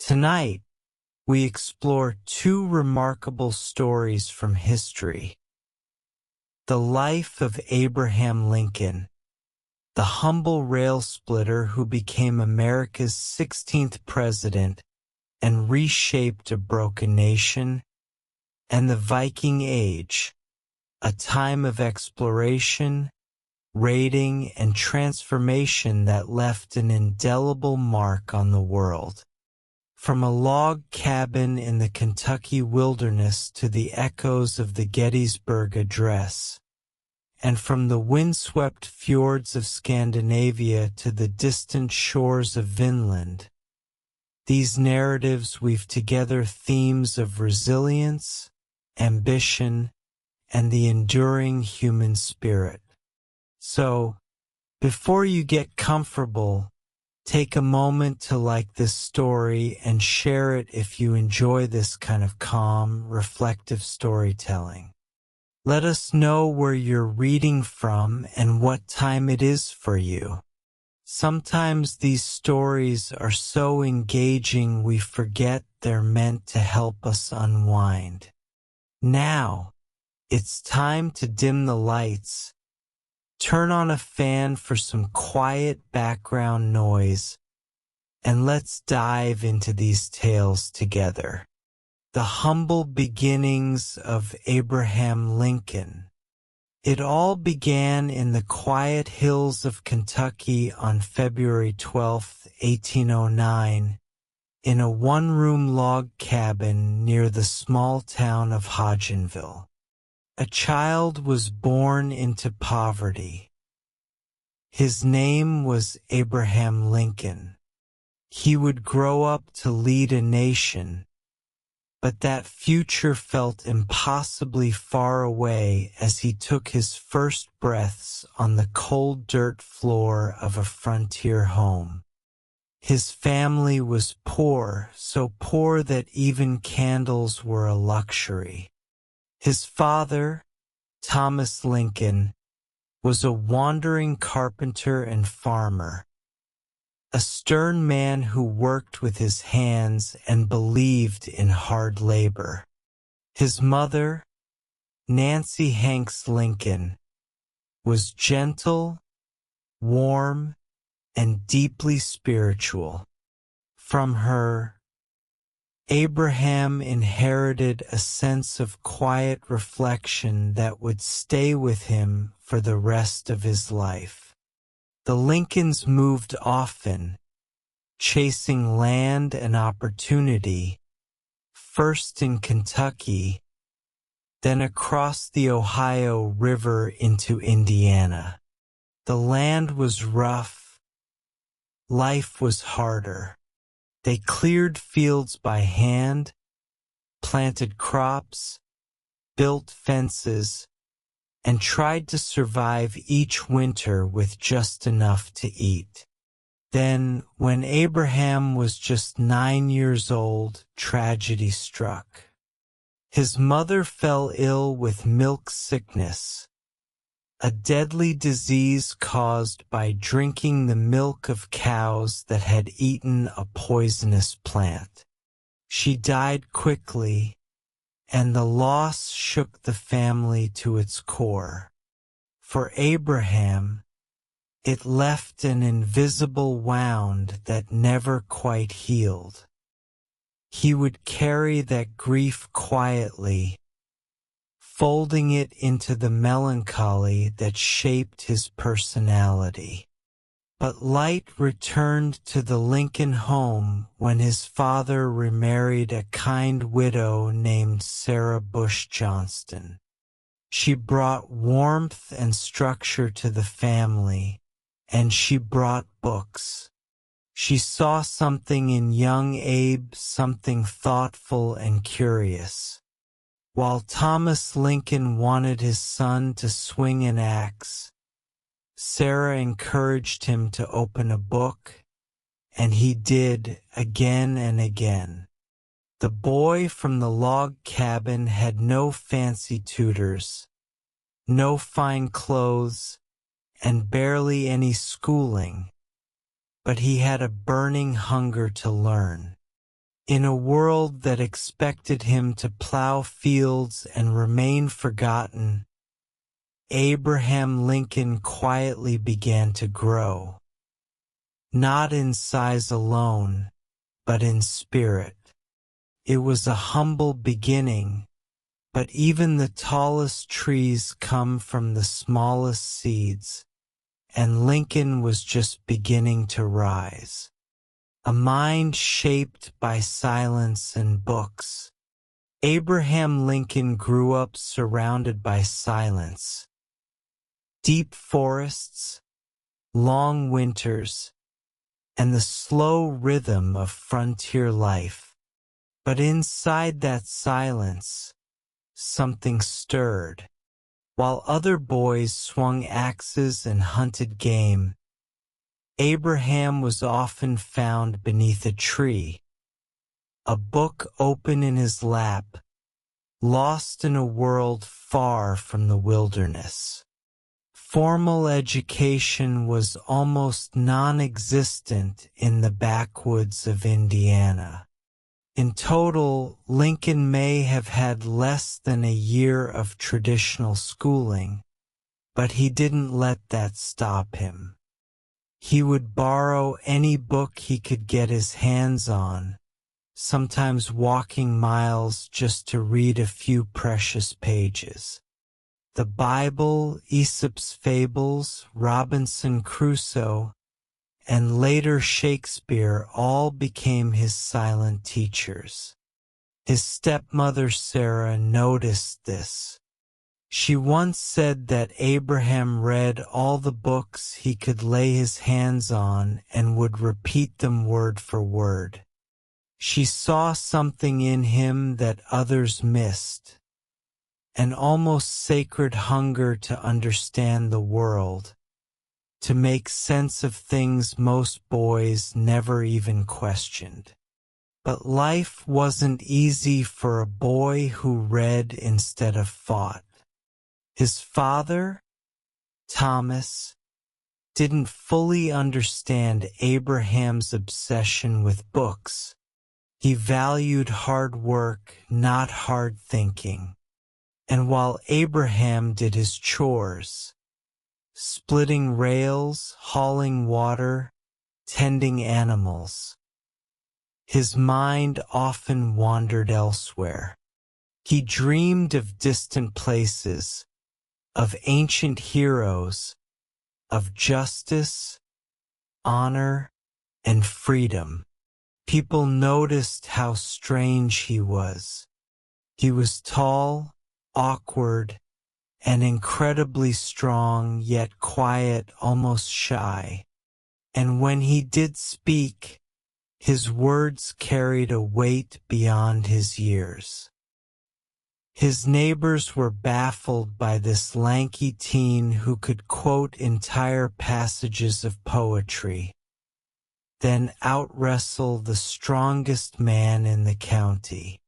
Tonight, we explore two remarkable stories from history. The life of Abraham Lincoln, the humble rail splitter who became America's 16th president and reshaped a broken nation, and the Viking Age, a time of exploration, raiding, and transformation that left an indelible mark on the world. From a log cabin in the Kentucky wilderness to the echoes of the Gettysburg Address, and from the windswept fjords of Scandinavia to the distant shores of Vinland, these narratives weave together themes of resilience, ambition, and the enduring human spirit. So, before you get comfortable, take a moment to like this story and share it if you enjoy this kind of calm, reflective storytelling. Let us know where you're reading from and what time it is for you. Sometimes these stories are so engaging we forget they're meant to help us unwind. Now, it's time to dim the lights. Turn on a fan for some quiet background noise, and let's dive into these tales together. The humble beginnings of Abraham Lincoln. It all began in the quiet hills of Kentucky on February 12, 1809, in a one-room log cabin near the small town of Hodgenville. A child was born into poverty. His name was Abraham Lincoln. He would grow up to lead a nation, but that future felt impossibly far away as he took his first breaths on the cold dirt floor of a frontier home. His family was poor, so poor that even candles were a luxury. His father, Thomas Lincoln, was a wandering carpenter and farmer, a stern man who worked with his hands and believed in hard labor. His mother, Nancy Hanks Lincoln, was gentle, warm, and deeply spiritual. From her, Abraham inherited a sense of quiet reflection that would stay with him for the rest of his life. The Lincolns moved often, chasing land and opportunity, first in Kentucky, then across the Ohio River into Indiana. The land was rough, life was harder. They cleared fields by hand, planted crops, built fences, and tried to survive each winter with just enough to eat. Then, when Abraham was just 9 years old, tragedy struck. His mother fell ill with milk sickness, a deadly disease caused by drinking the milk of cows that had eaten a poisonous plant. She died quickly, and the loss shook the family to its core. For Abraham, it left an invisible wound that never quite healed. He would carry that grief quietly, folding it into the melancholy that shaped his personality. But light returned to the Lincoln home when his father remarried a kind widow named Sarah Bush Johnston. She brought warmth and structure to the family, and she brought books. She saw something in young Abe, something thoughtful and curious. While Thomas Lincoln wanted his son to swing an axe, Sarah encouraged him to open a book, and he did again and again. The boy from the log cabin had no fancy tutors, no fine clothes, and barely any schooling, but he had a burning hunger to learn. In a world that expected him to plow fields and remain forgotten, Abraham Lincoln quietly began to grow, not in size alone, but in spirit. It was a humble beginning, but even the tallest trees come from the smallest seeds, and Lincoln was just beginning to rise. A mind shaped by silence and books. Abraham Lincoln grew up surrounded by silence. Deep forests, long winters, and the slow rhythm of frontier life. But inside that silence, something stirred. While other boys swung axes and hunted game, Abraham was often found beneath a tree, a book open in his lap, lost in a world far from the wilderness. Formal education was almost non-existent in the backwoods of Indiana. In total, Lincoln may have had less than a year of traditional schooling, but he didn't let that stop him. He would borrow any book he could get his hands on, sometimes walking miles just to read a few precious pages. The Bible, Aesop's Fables, Robinson Crusoe, and later Shakespeare all became his silent teachers. His stepmother Sarah noticed this. She once said that Abraham read all the books he could lay his hands on and would repeat them word for word. She saw something in him that others missed, an almost sacred hunger to understand the world, to make sense of things most boys never even questioned. But life wasn't easy for a boy who read instead of fought. His father, Thomas, didn't fully understand Abraham's obsession with books. He valued hard work, not hard thinking. And while Abraham did his chores, splitting rails, hauling water, tending animals, his mind often wandered elsewhere. He dreamed of distant places, of ancient heroes, of justice, honor, and freedom. People noticed how strange he was. He was tall, awkward, and incredibly strong, yet quiet, almost shy. And when he did speak, his words carried a weight beyond his years. His neighbors were baffled by this lanky teen who could quote entire passages of poetry, then out-wrestle the strongest man in the county.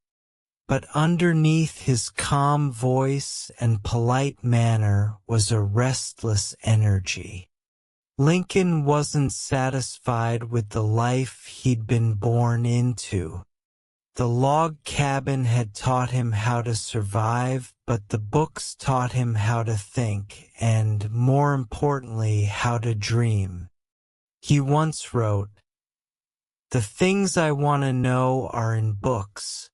But underneath his calm voice and polite manner was a restless energy. Lincoln wasn't satisfied with the life he'd been born into. The log cabin had taught him how to survive, but the books taught him how to think and, more importantly, how to dream. He once wrote, "The things I want to know are in books.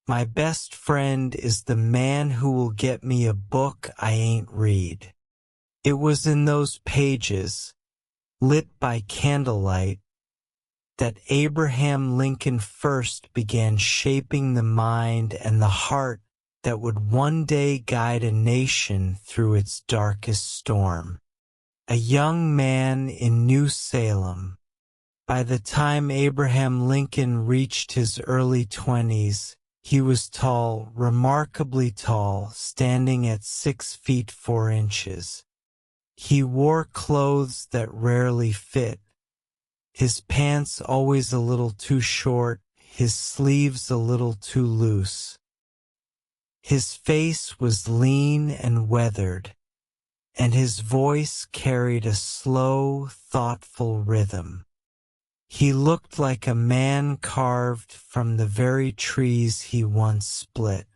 My best friend is the man who will get me a book I ain't read." It was in those pages, lit by candlelight, that Abraham Lincoln first began shaping the mind and the heart that would one day guide a nation through its darkest storm. A young man in New Salem. By the time Abraham Lincoln reached his early 20s, he was tall, remarkably tall, standing at 6 feet 4 inches. He wore clothes that rarely fit. His pants always a little too short, his sleeves a little too loose. His face was lean and weathered, and his voice carried a slow, thoughtful rhythm. He looked like a man carved from the very trees he once split.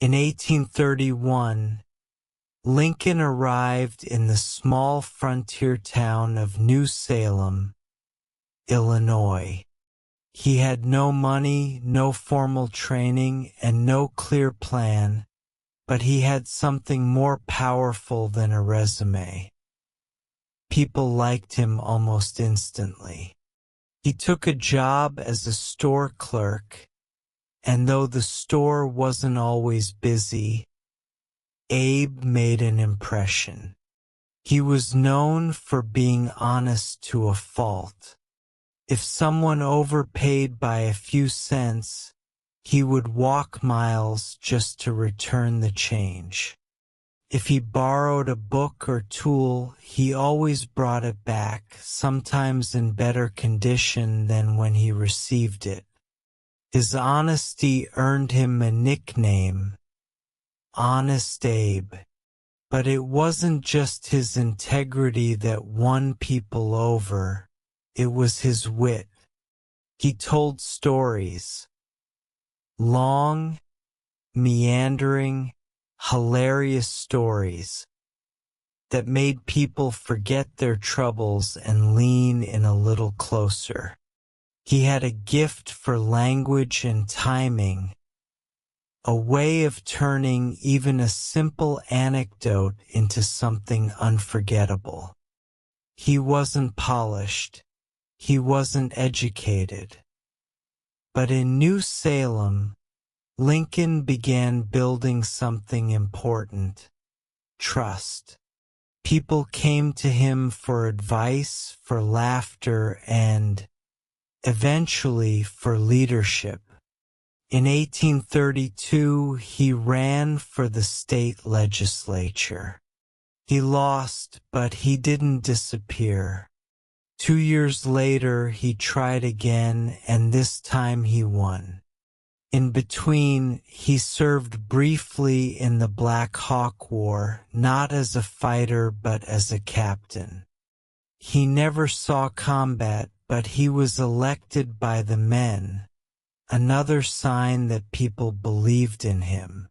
In 1831, Lincoln arrived in the small frontier town of New Salem, Illinois. He had no money, no formal training, and no clear plan, but he had something more powerful than a resume. People liked him almost instantly. He took a job as a store clerk, and though the store wasn't always busy, Abe made an impression. He was known for being honest to a fault. If someone overpaid by a few cents, he would walk miles just to return the change. If he borrowed a book or tool, he always brought it back, sometimes in better condition than when he received it. His honesty earned him a nickname, Honest Abe. But it wasn't just his integrity that won people over, it was his wit. He told stories. Long, meandering, hilarious stories that made people forget their troubles and lean in a little closer. He had a gift for language and timing, a way of turning even a simple anecdote into something unforgettable. He wasn't polished. He wasn't educated. But in New Salem, Lincoln began building something important: trust. People came to him for advice, for laughter, and, eventually, for leadership. In 1832, he ran for the state legislature. He lost, but he didn't disappear. 2 years later, he tried again, and this time he won. In between, he served briefly in the Black Hawk War, not as a fighter but as a captain. He never saw combat, but he was elected by the men, another sign that people believed in him.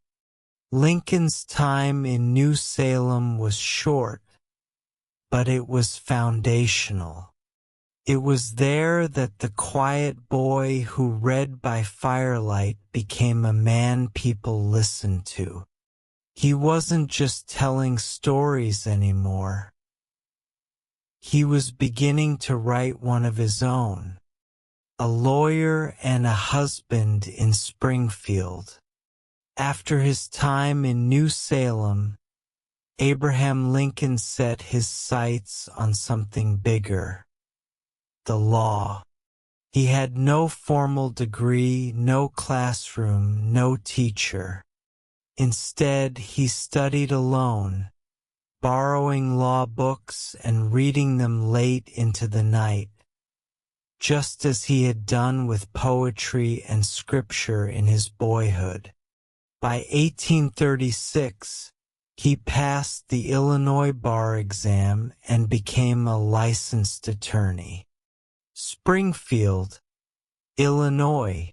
Lincoln's time in New Salem was short, but it was foundational. It was there that the quiet boy who read by firelight became a man people listened to. He wasn't just telling stories anymore. He was beginning to write one of his own, a lawyer and a husband in Springfield. After his time in New Salem, Abraham Lincoln set his sights on something bigger: the law. He had no formal degree, no classroom, no teacher. Instead, he studied alone, borrowing law books and reading them late into the night, just as he had done with poetry and scripture in his boyhood. By 1836, he passed the Illinois bar exam and became a licensed attorney. Springfield, Illinois,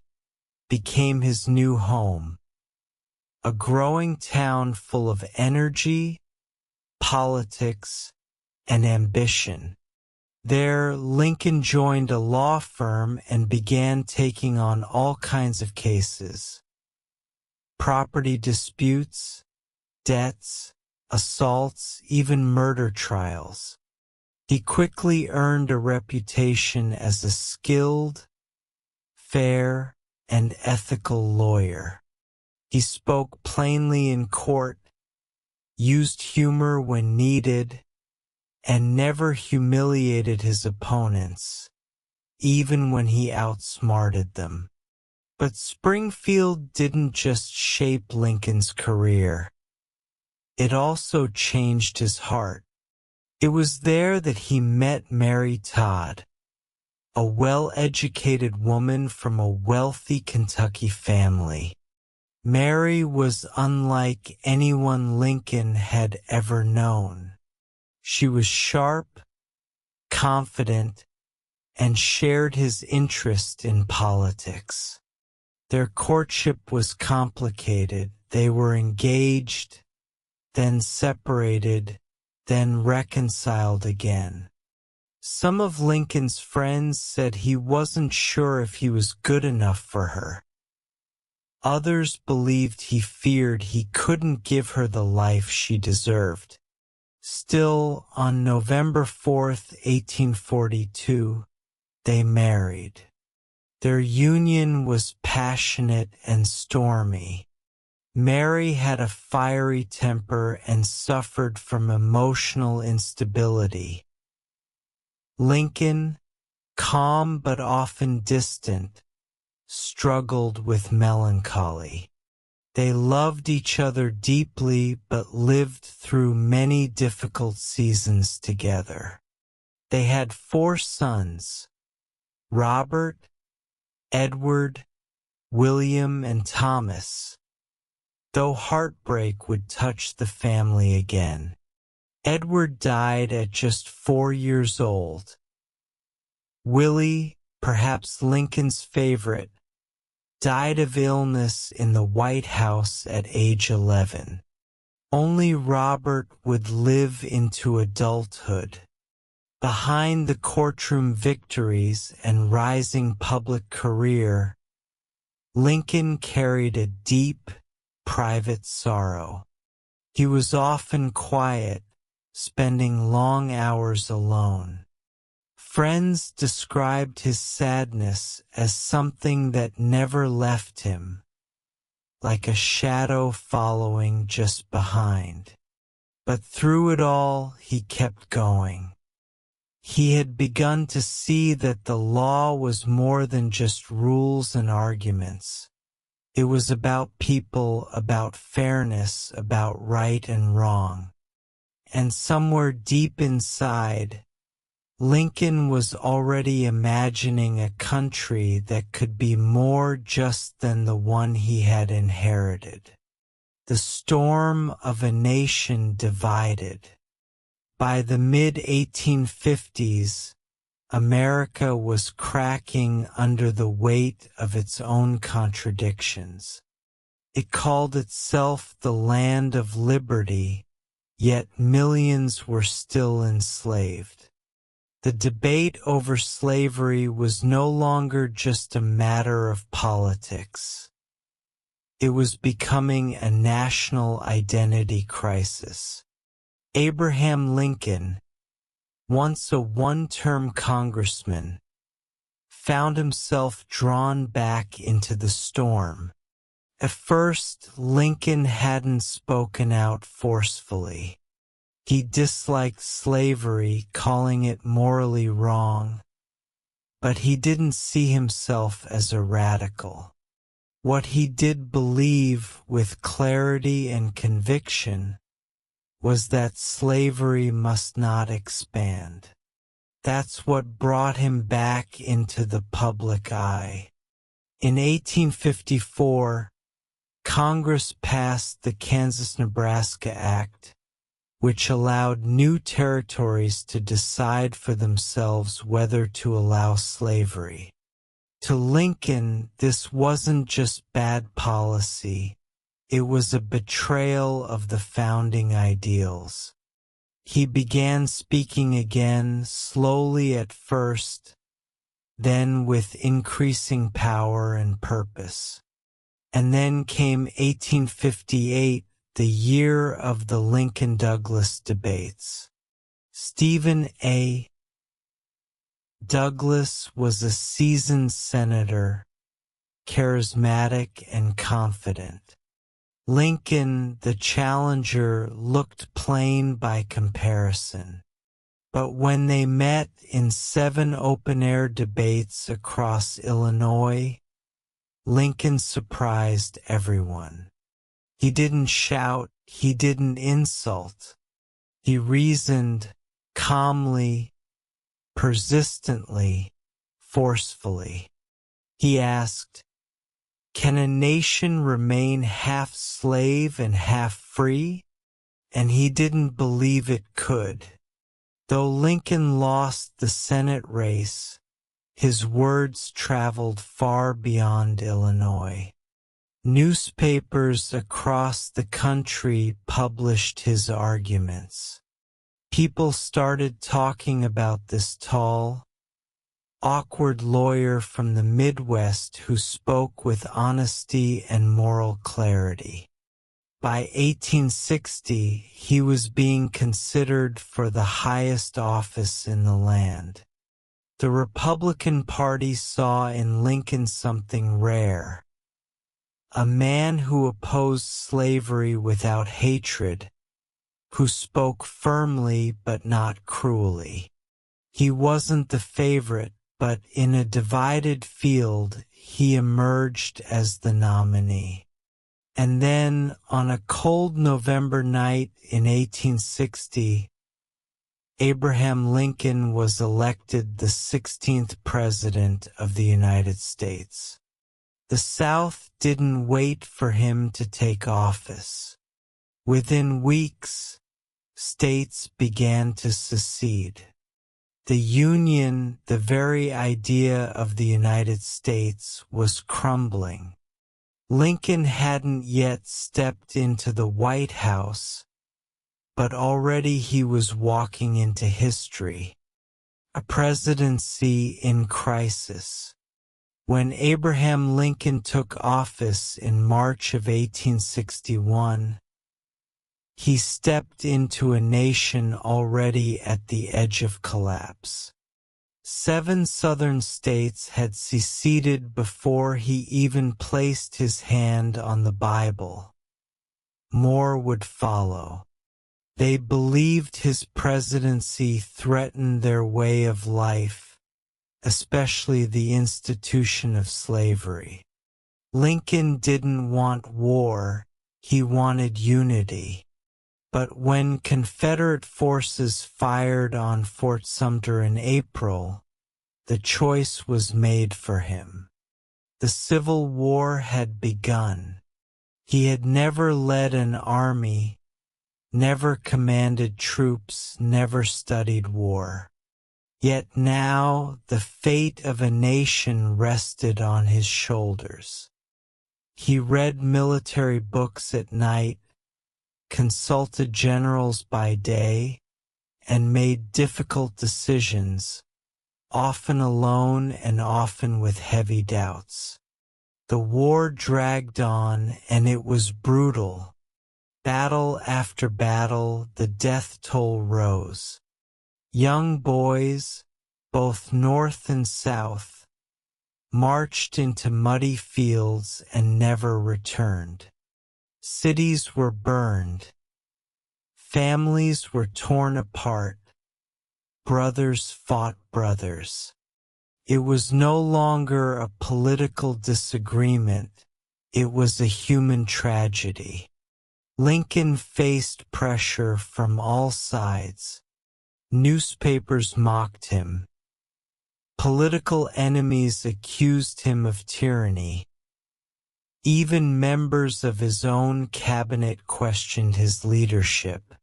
became his new home, a growing town full of energy, politics, and ambition. There, Lincoln joined a law firm and began taking on all kinds of cases: property disputes, debts, assaults, even murder trials. He quickly earned a reputation as a skilled, fair, and ethical lawyer. He spoke plainly in court, used humor when needed, and never humiliated his opponents, even when he outsmarted them. But Springfield didn't just shape Lincoln's career. It also changed his heart. It was there that he met Mary Todd, a well-educated woman from a wealthy Kentucky family. Mary was unlike anyone Lincoln had ever known. She was sharp, confident, and shared his interest in politics. Their courtship was complicated. They were engaged, then separated, then reconciled again. Some of Lincoln's friends said he wasn't sure if he was good enough for her. Others believed he feared he couldn't give her the life she deserved. Still, on November 4th, 1842, they married. Their union was passionate and stormy. Mary had a fiery temper and suffered from emotional instability. Lincoln, calm but often distant, struggled with melancholy. They loved each other deeply but lived through many difficult seasons together. They had 4 sons: Robert, Edward, William, and Thomas. Though heartbreak would touch the family again, Edward died at just 4 years old. Willie, perhaps Lincoln's favorite, died of illness in the White House at age 11. Only Robert would live into adulthood. Behind the courtroom victories and rising public career, Lincoln carried a deep, private sorrow. He was often quiet, spending long hours alone. Friends described his sadness as something that never left him, like a shadow following just behind. But through it all, he kept going. He had begun to see that the law was more than just rules and arguments. It was about people, about fairness, about right and wrong. And somewhere deep inside, Lincoln was already imagining a country that could be more just than the one he had inherited. The storm of a nation divided. By the mid-1850s, America was cracking under the weight of its own contradictions. It called itself the land of liberty, yet millions were still enslaved. The debate over slavery was no longer just a matter of politics. It was becoming a national identity crisis. Abraham Lincoln, once a one-term congressman, found himself drawn back into the storm. At first, Lincoln hadn't spoken out forcefully. He disliked slavery, calling it morally wrong, but he didn't see himself as a radical. What he did believe with clarity and conviction was that slavery must not expand. That's what brought him back into the public eye. In 1854, Congress passed the Kansas-Nebraska Act, which allowed new territories to decide for themselves whether to allow slavery. To Lincoln, this wasn't just bad policy. It was a betrayal of the founding ideals. He began speaking again, slowly at first, then with increasing power and purpose. And then came 1858, the year of the Lincoln-Douglas debates. Stephen A. Douglas was a seasoned senator, charismatic and confident. Lincoln, the challenger, looked plain by comparison. But when they met in 7 open-air debates across Illinois, Lincoln surprised everyone. He didn't shout, he didn't insult. He reasoned calmly, persistently, forcefully. He asked, "Can a nation remain half slave and half free?" And he didn't believe it could. Though Lincoln lost the Senate race, His words traveled far beyond Illinois. Newspapers across the country published his arguments. People started talking about this tall, awkward lawyer from the Midwest who spoke with honesty and moral clarity. By 1860, he was being considered for the highest office in the land. The Republican Party saw in Lincoln something rare. A man who opposed slavery without hatred, who spoke firmly but not cruelly. He wasn't the favorite, but in a divided field, he emerged as the nominee. And then, on a cold November night in 1860, Abraham Lincoln was elected the 16th President of the United States. The South didn't wait for him to take office. Within weeks, states began to secede. The Union, the very idea of the United States, was crumbling. Lincoln hadn't yet stepped into the White House, but already he was walking into history. A presidency in crisis. When Abraham Lincoln took office in March of 1861, he stepped into a nation already at the edge of collapse. 7 southern states had seceded before he even placed his hand on the Bible. More would follow. They believed his presidency threatened their way of life, especially the institution of slavery. Lincoln didn't want war, he wanted unity. But when Confederate forces fired on Fort Sumter in April, the choice was made for him. The Civil War had begun. He had never led an army, never commanded troops, never studied war. Yet now the fate of a nation rested on his shoulders. He read military books at night, consulted generals by day, and made difficult decisions, often alone and often with heavy doubts. The war dragged on, and it was brutal. Battle after battle, the death toll rose. Young boys, both North and South, marched into muddy fields and never returned. Cities were burned. Families were torn apart. Brothers fought brothers. It was no longer a political disagreement. It was a human tragedy. Lincoln faced pressure from all sides. Newspapers mocked him. Political enemies accused him of tyranny. Even members of his own cabinet questioned his leadership.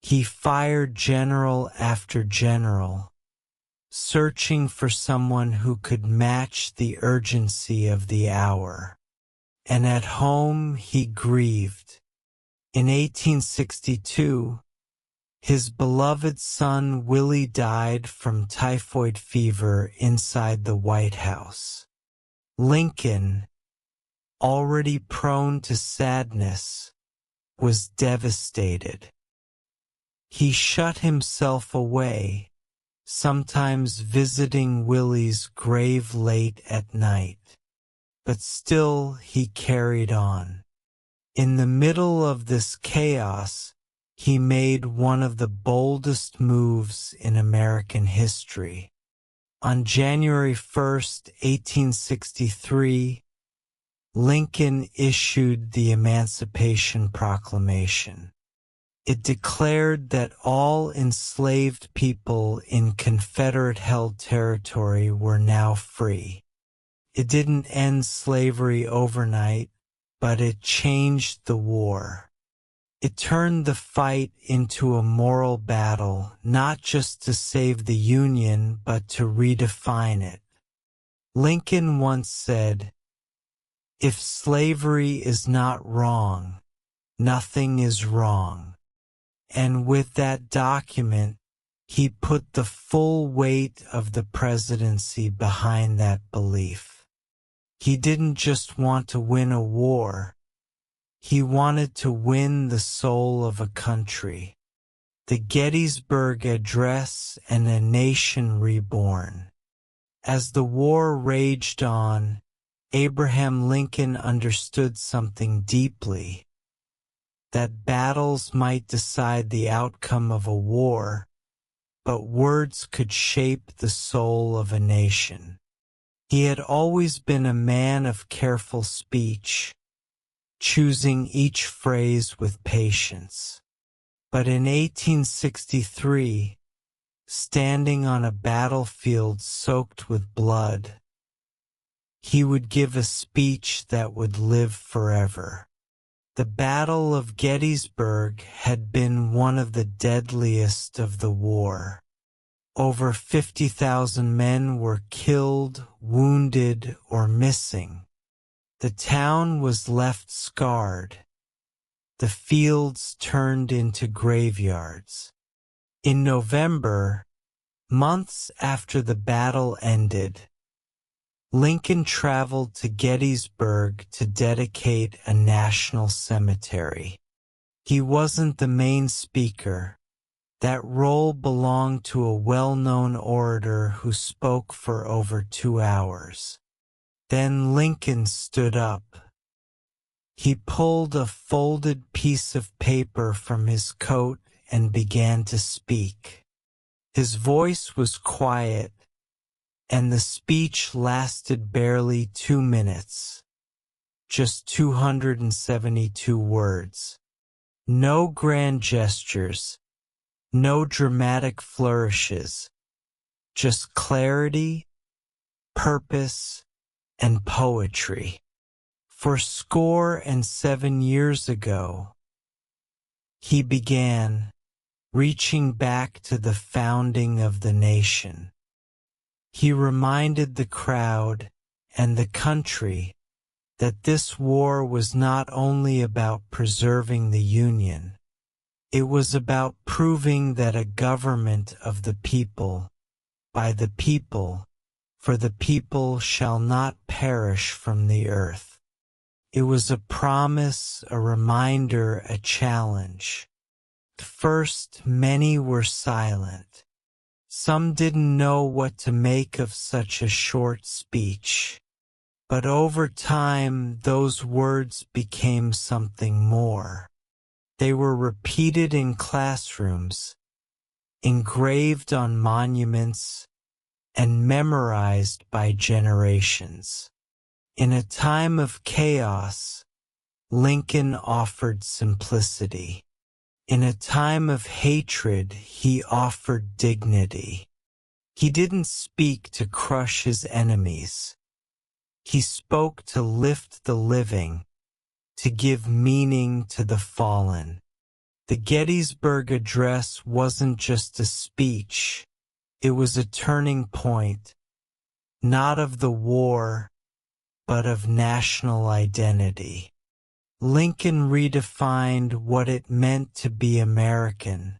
He fired general after general, searching for someone who could match the urgency of the hour. And at home he grieved. In 1862, his beloved son Willie died from typhoid fever inside the White House. Lincoln, already prone to sadness, was devastated. He shut himself away, sometimes visiting Willie's grave late at night. But still he carried on. In the middle of this chaos, he made one of the boldest moves in American history. On January 1st, 1863, Lincoln issued the Emancipation Proclamation. It declared that all enslaved people in Confederate-held territory were now free. It didn't end slavery overnight, but it changed the war. It turned the fight into a moral battle, not just to save the Union, but to redefine it. Lincoln once said, "If slavery is not wrong, nothing is wrong." And with that document, he put the full weight of the presidency behind that belief. He didn't just want to win a war. He wanted to win the soul of a country. The Gettysburg Address and a nation reborn. As the war raged on, Abraham Lincoln understood something deeply. That battles might decide the outcome of a war, but words could shape the soul of a nation. He had always been a man of careful speech, choosing each phrase with patience. But in 1863, standing on a battlefield soaked with blood, he would give a speech that would live forever. The Battle of Gettysburg had been one of the deadliest of the war. Over 50,000 men were killed, wounded, or missing. The town was left scarred. The fields turned into graveyards. In November, months after the battle ended, Lincoln traveled to Gettysburg to dedicate a national cemetery. He wasn't the main speaker. That role belonged to a well-known orator who spoke for over 2 hours. Then Lincoln stood up. He pulled a folded piece of paper from his coat and began to speak. His voice was quiet, and the speech lasted barely 2 minutes. Just 272 words. No grand gestures. No dramatic flourishes, just clarity, purpose, and poetry. For 7 years ago, he began, reaching back to the founding of the nation. He reminded the crowd and the country that this war was not only about preserving the Union. It was about proving that a government of the people, by the people, for the people shall not perish from the earth. It was a promise, a reminder, a challenge. At first, many were silent. Some didn't know what to make of such a short speech. But over time, those words became something more. They were repeated in classrooms, engraved on monuments, and memorized by generations. In a time of chaos, Lincoln offered simplicity. In a time of hatred, he offered dignity. He didn't speak to crush his enemies. He spoke to lift the living, to give meaning to the fallen. The Gettysburg Address wasn't just a speech, it was a turning point, not of the war, but of national identity. Lincoln redefined what it meant to be American,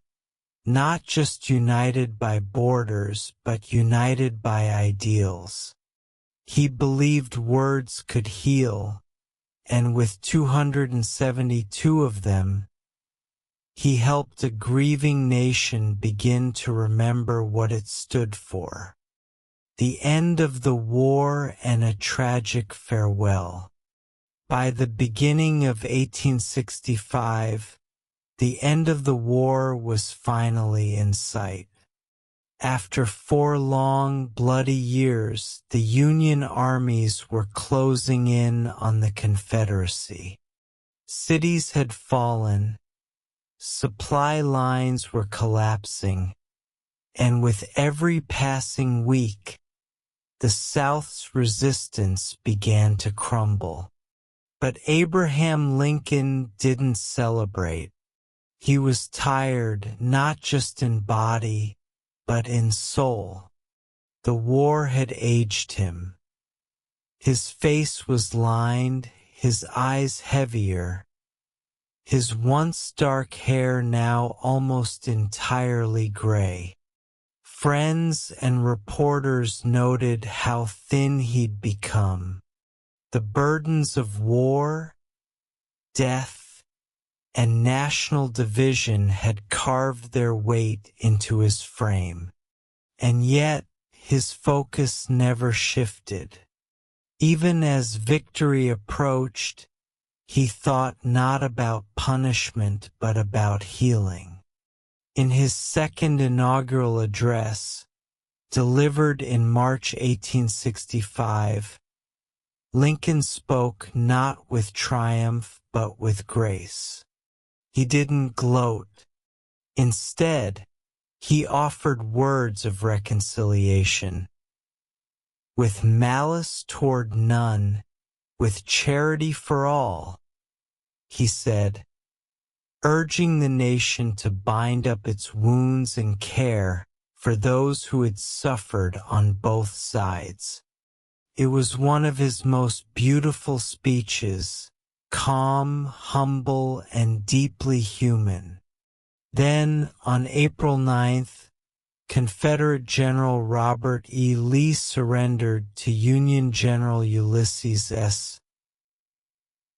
not just united by borders, but united by ideals. He believed words could heal, and with 272 of them, he helped a grieving nation begin to remember what it stood for. The end of the war and a tragic farewell. By the beginning of 1865, the end of the war was finally in sight. After 4 long, bloody years, the Union armies were closing in on the Confederacy. Cities had fallen, supply lines were collapsing, and with every passing week, the South's resistance began to crumble. But Abraham Lincoln didn't celebrate. He was tired, not just in body, but in soul. The war had aged him. His face was lined, his eyes heavier, his once dark hair now almost entirely gray. Friends and reporters noted how thin he'd become. The burdens of war, death, and national division had carved their weight into his frame. And yet, his focus never shifted. Even as victory approached, he thought not about punishment but about healing. In his second inaugural address, delivered in March 1865, Lincoln spoke not with triumph but with grace. He didn't gloat. Instead, he offered words of reconciliation. With malice toward none, with charity for all, he said, urging the nation to bind up its wounds and care for those who had suffered on both sides. It was one of his most beautiful speeches, calm, humble, and deeply human. Then, on April 9th, Confederate General Robert E. Lee surrendered to Union General Ulysses S.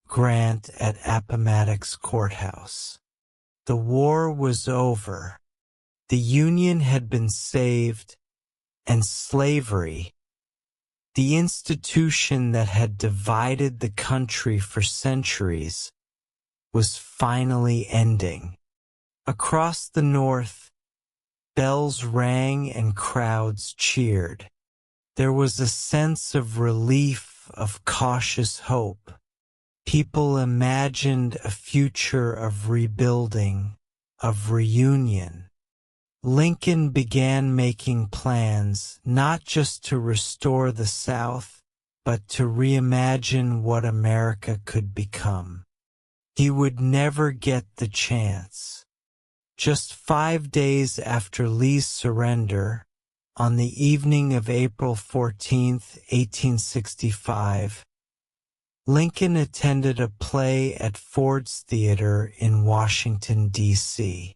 Grant at Appomattox Courthouse. The war was over. The Union had been saved, and slavery, the institution that had divided the country for centuries, was finally ending. Across the North, bells rang and crowds cheered. There was a sense of relief, of cautious hope. People imagined a future of rebuilding, of reunion. Lincoln began making plans not just to restore the South, but to reimagine what America could become. He would never get the chance. Just 5 days after Lee's surrender, on the evening of April 14, 1865, Lincoln attended a play at Ford's Theater in Washington, D.C.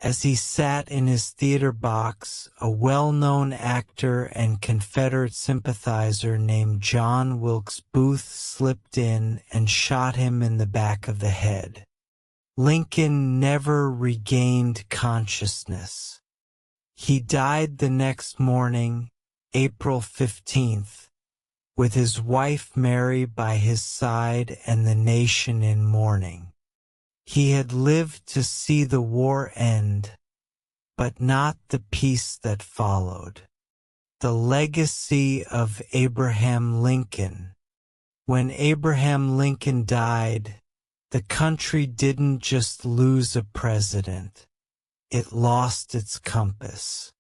As he sat in his theater box, a well-known actor and Confederate sympathizer named John Wilkes Booth slipped in and shot him in the back of the head. Lincoln never regained consciousness. He died the next morning, April 15th, with his wife Mary by his side and the nation in mourning. He had lived to see the war end, but not the peace that followed. The legacy of Abraham Lincoln. When Abraham Lincoln died, the country didn't just lose a president, it lost its compass.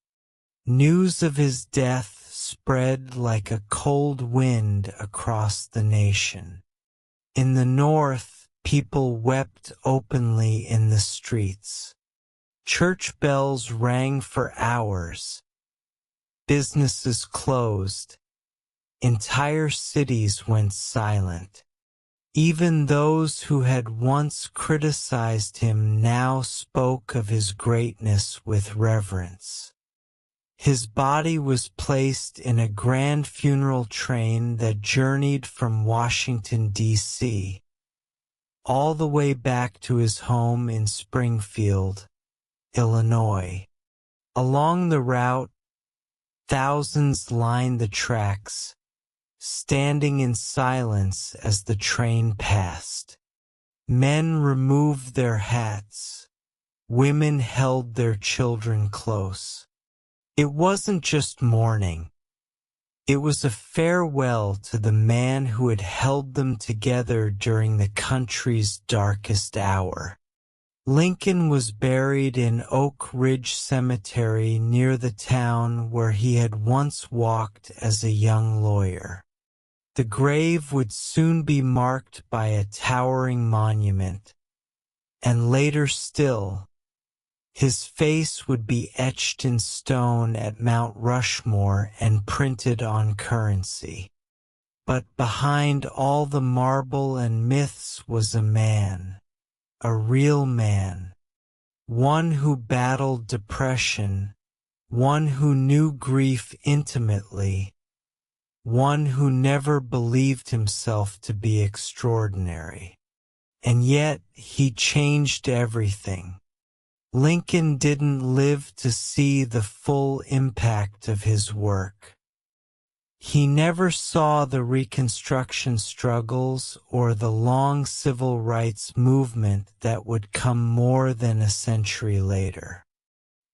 News of his death spread like a cold wind across the nation. In the North, people wept openly in the streets. Church bells rang for hours. Businesses closed. Entire cities went silent. Even those who had once criticized him now spoke of his greatness with reverence. His body was placed in a grand funeral train that journeyed from Washington, D.C., all the way back to his home in Springfield, Illinois. Along the route, thousands lined the tracks, standing in silence as the train passed. Men removed their hats. Women held their children close. It wasn't just mourning. It was a farewell to the man who had held them together during the country's darkest hour. Lincoln was buried in Oak Ridge Cemetery near the town where he had once walked as a young lawyer. The grave would soon be marked by a towering monument, and later still, his face would be etched in stone at Mount Rushmore and printed on currency. But behind all the marble and myths was a man, a real man, one who battled depression, one who knew grief intimately, one who never believed himself to be extraordinary. And yet he changed everything. Lincoln didn't live to see the full impact of his work. He never saw the Reconstruction struggles or the long civil rights movement that would come more than a century later.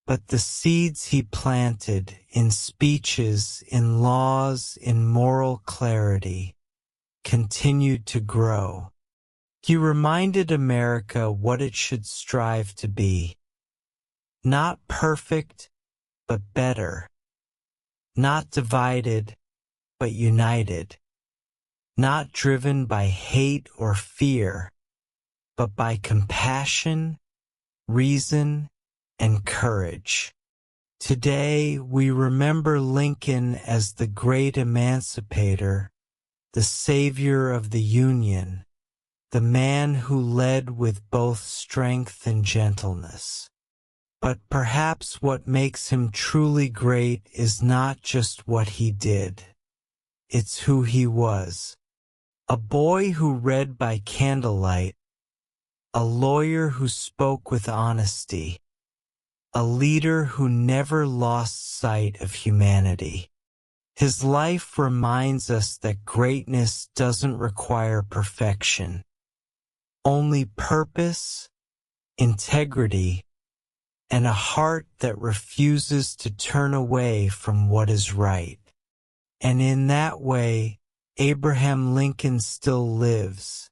But the seeds he planted in speeches, in laws, in moral clarity, continued to grow. He reminded America what it should strive to be. Not perfect, but better. Not divided, but united. Not driven by hate or fear, but by compassion, reason, and courage. Today, we remember Lincoln as the great emancipator, the savior of the Union, the man who led with both strength and gentleness. But perhaps what makes him truly great is not just what he did. It's who he was. A boy who read by candlelight, a lawyer who spoke with honesty, a leader who never lost sight of humanity. His life reminds us that greatness doesn't require perfection. Only purpose, integrity, and a heart that refuses to turn away from what is right. And in that way, Abraham Lincoln still lives,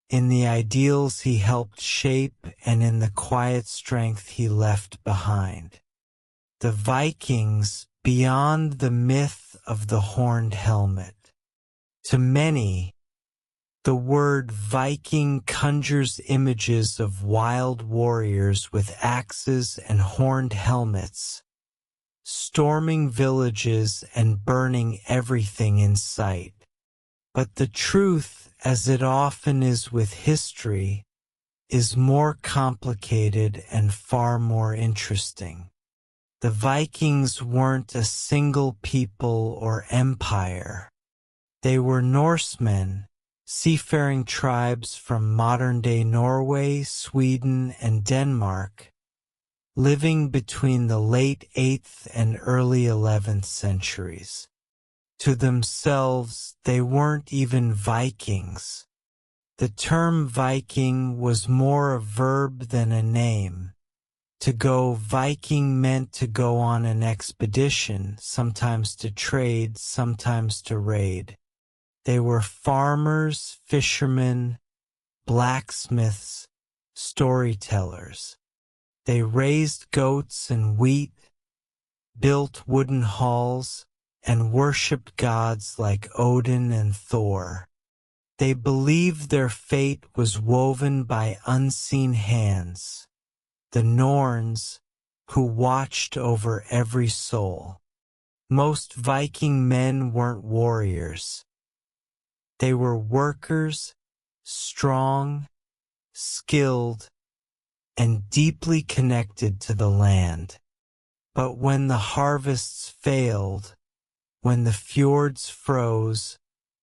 in the ideals he helped shape and in the quiet strength he left behind. The Vikings, beyond the myth of the horned helmet. To many, the word Viking conjures images of wild warriors with axes and horned helmets, storming villages and burning everything in sight. But the truth, as it often is with history, is more complicated and far more interesting. The Vikings weren't a single people or empire. They were Norsemen, seafaring tribes from modern-day Norway, Sweden, and Denmark, living between the late 8th and early 11th centuries. To themselves, they weren't even Vikings. The term Viking was more a verb than a name. To go Viking meant to go on an expedition, sometimes to trade, sometimes to raid. They were farmers, fishermen, blacksmiths, storytellers. They raised goats and wheat, built wooden halls, and worshipped gods like Odin and Thor. They believed their fate was woven by unseen hands, the Norns, who watched over every soul. Most Viking men weren't warriors. They were workers, strong, skilled, and deeply connected to the land. But when the harvests failed, when the fjords froze,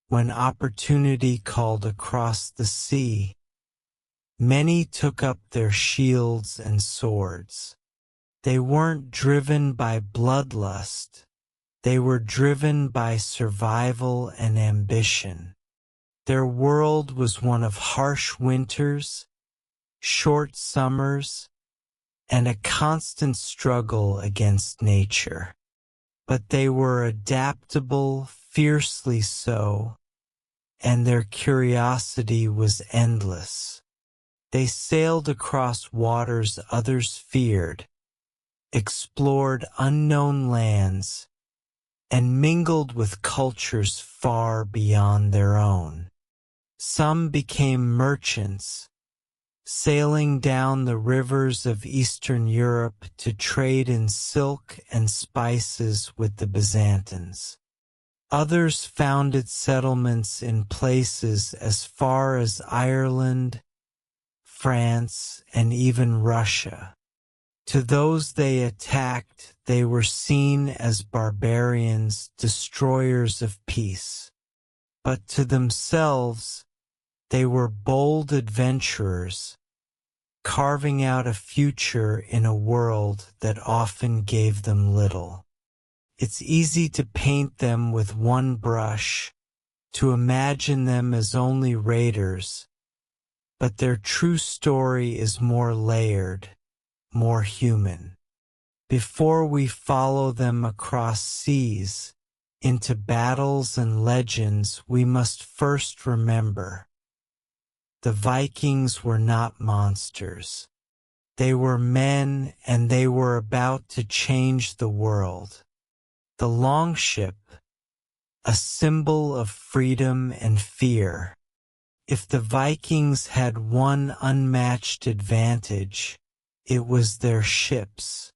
when opportunity called across the sea, many took up their shields and swords. They weren't driven by bloodlust. They were driven by survival and ambition. Their world was one of harsh winters, short summers, and a constant struggle against nature. But they were adaptable, fiercely so, and their curiosity was endless. They sailed across waters others feared, explored unknown lands, and mingled with cultures far beyond their own. Some became merchants, sailing down the rivers of Eastern Europe to trade in silk and spices with the Byzantines. Others founded settlements in places as far as Ireland, France, and even Russia. To those they attacked, they were seen as barbarians, destroyers of peace. But to themselves, they were bold adventurers, carving out a future in a world that often gave them little. It's easy to paint them with one brush, to imagine them as only raiders, but their true story is more layered, more human. Before we follow them across seas, into battles and legends, we must first remember: the Vikings were not monsters. They were men, and they were about to change the world. The longship, a symbol of freedom and fear. If the Vikings had one unmatched advantage, it was their ships.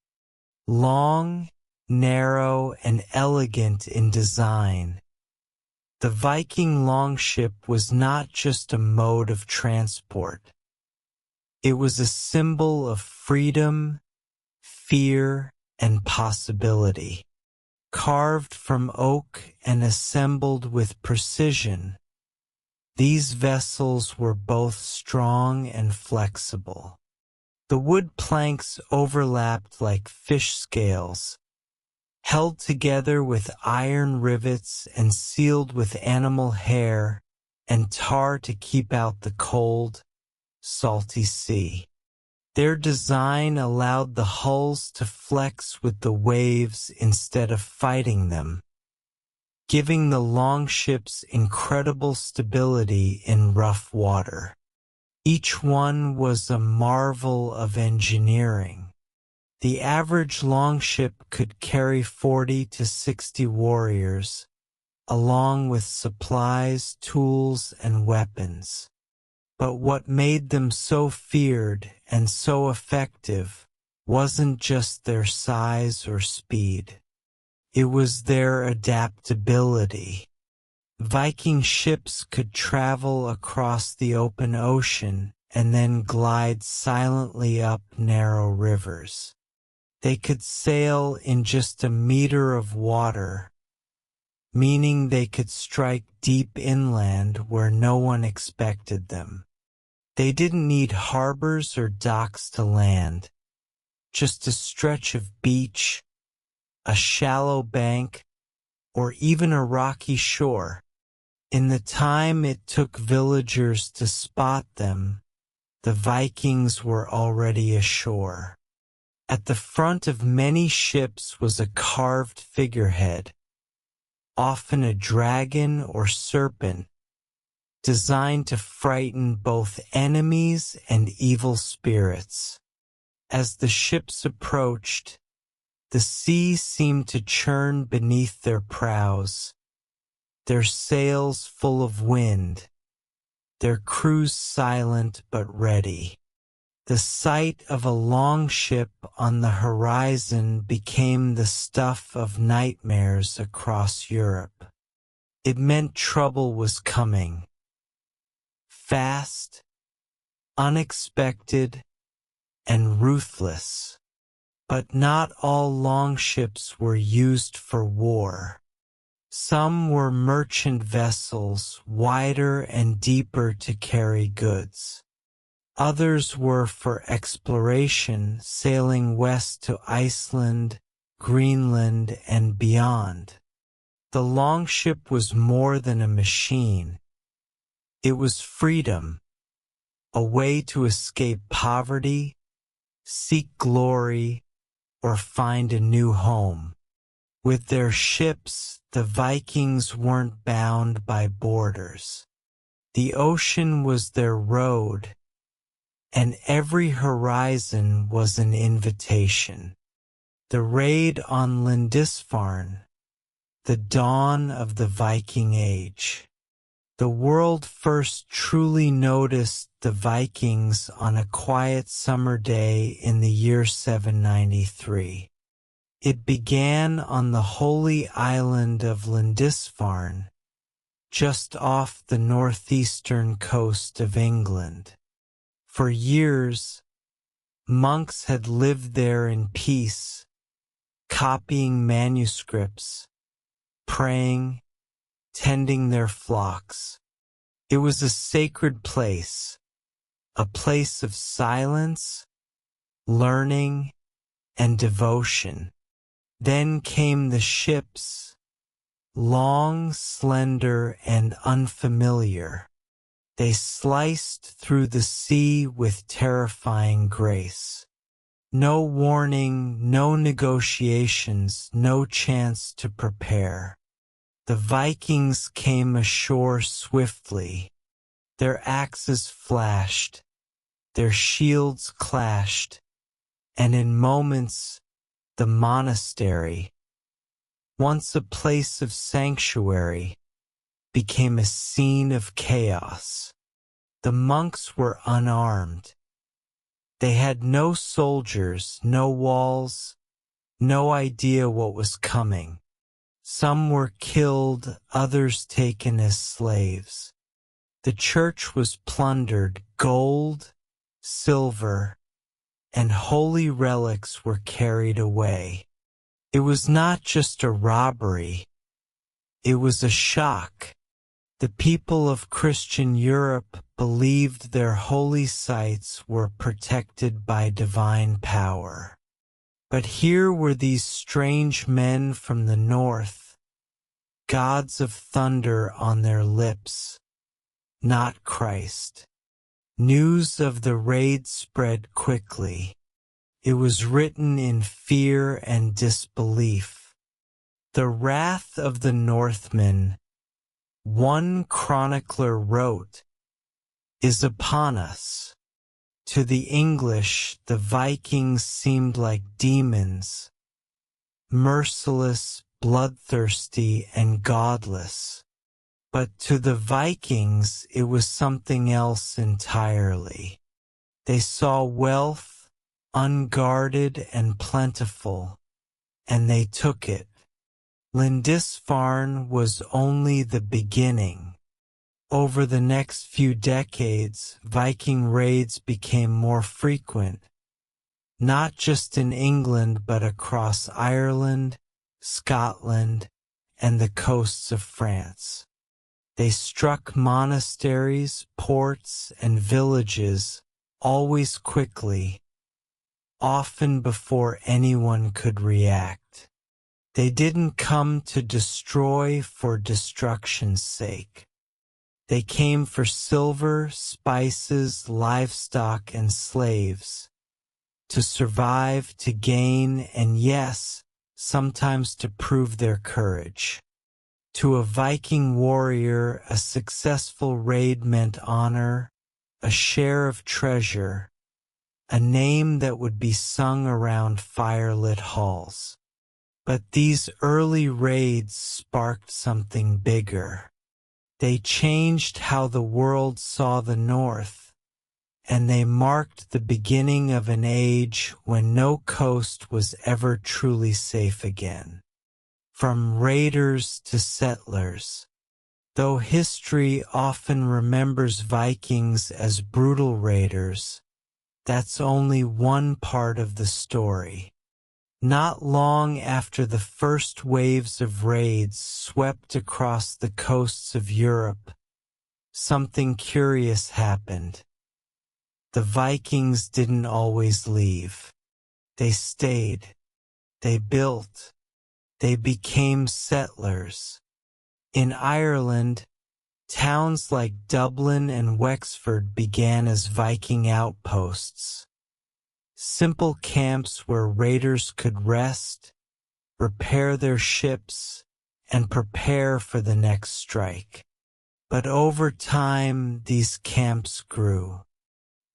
Long, narrow, and elegant in design. The Viking longship was not just a mode of transport. It was a symbol of freedom, fear, and possibility. Carved from oak and assembled with precision, these vessels were both strong and flexible. The wood planks overlapped like fish scales, held together with iron rivets and sealed with animal hair and tar to keep out the cold, salty sea. Their design allowed the hulls to flex with the waves instead of fighting them, giving the longships incredible stability in rough water. Each one was a marvel of engineering. The average longship could carry 40 to 60 warriors, along with supplies, tools, and weapons. But what made them so feared and so effective wasn't just their size or speed. It was their adaptability. Viking ships could travel across the open ocean and then glide silently up narrow rivers. They could sail in just a meter of water, meaning they could strike deep inland where no one expected them. They didn't need harbors or docks to land, just a stretch of beach, a shallow bank, or even a rocky shore. In the time it took villagers to spot them, the Vikings were already ashore. At the front of many ships was a carved figurehead, often a dragon or serpent, designed to frighten both enemies and evil spirits. As the ships approached, the sea seemed to churn beneath their prows, their sails full of wind, their crews silent but ready. The sight of a longship on the horizon became the stuff of nightmares across Europe. It meant trouble was coming. Fast, unexpected, and ruthless. But not all longships were used for war. Some were merchant vessels, wider and deeper to carry goods. Others were for exploration, sailing west to Iceland, Greenland, and beyond. The longship was more than a machine. It was freedom, a way to escape poverty, seek glory, or find a new home. With their ships, the Vikings weren't bound by borders. The ocean was their road, and every horizon was an invitation. The raid on Lindisfarne, the dawn of the Viking Age. The world first truly noticed the Vikings on a quiet summer day in the year 793. It began on the holy island of Lindisfarne, just off the northeastern coast of England. For years, monks had lived there in peace, copying manuscripts, praying, tending their flocks. It was a sacred place, a place of silence, learning, and devotion. Then came the ships, long, slender, and unfamiliar. They sliced through the sea with terrifying grace. No warning, no negotiations, no chance to prepare. The Vikings came ashore swiftly. Their axes flashed, their shields clashed, and in moments the monastery, once a place of sanctuary, became a scene of chaos. The monks were unarmed. They had no soldiers, no walls, no idea what was coming. Some were killed, others taken as slaves. The church was plundered. Gold, silver, and holy relics were carried away. It was not just a robbery, it was a shock. The people of Christian Europe believed their holy sites were protected by divine power. But here were these strange men from the north, gods of thunder on their lips, not Christ. News of the raid spread quickly. It was written in fear and disbelief. The wrath of the Northmen, one chronicler wrote, is upon us. To the English, the Vikings seemed like demons, merciless, bloodthirsty, and godless. But to the Vikings, it was something else entirely. They saw wealth, unguarded and plentiful, and they took it. Lindisfarne was only the beginning. Over the next few decades, Viking raids became more frequent, not just in England but across Ireland, Scotland, and the coasts of France. They struck monasteries, ports, and villages, always quickly, often before anyone could react. They didn't come to destroy for destruction's sake. They came for silver, spices, livestock, and slaves, to survive, to gain, and yes, sometimes to prove their courage. To a Viking warrior, a successful raid meant honor, a share of treasure, a name that would be sung around firelit halls. But these early raids sparked something bigger. They changed how the world saw the North, and they marked the beginning of an age when no coast was ever truly safe again. From raiders to settlers. Though history often remembers Vikings as brutal raiders, that's only one part of the story. Not long after the first waves of raids swept across the coasts of Europe, something curious happened. The Vikings didn't always leave. They stayed. They built. They became settlers. In Ireland, towns like Dublin and Wexford began as Viking outposts. Simple camps where raiders could rest, repair their ships, and prepare for the next strike. But over time, these camps grew.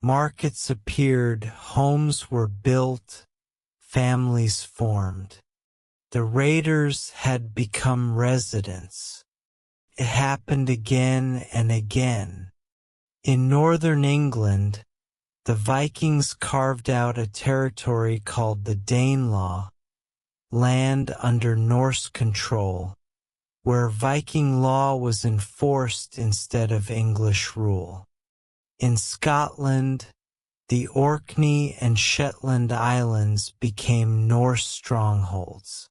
Markets appeared, homes were built, families formed. The raiders had become residents. It happened again and again. In northern England, the Vikings carved out a territory called the Danelaw, land under Norse control, where Viking law was enforced instead of English rule. In Scotland, the Orkney and Shetland Islands became Norse strongholds.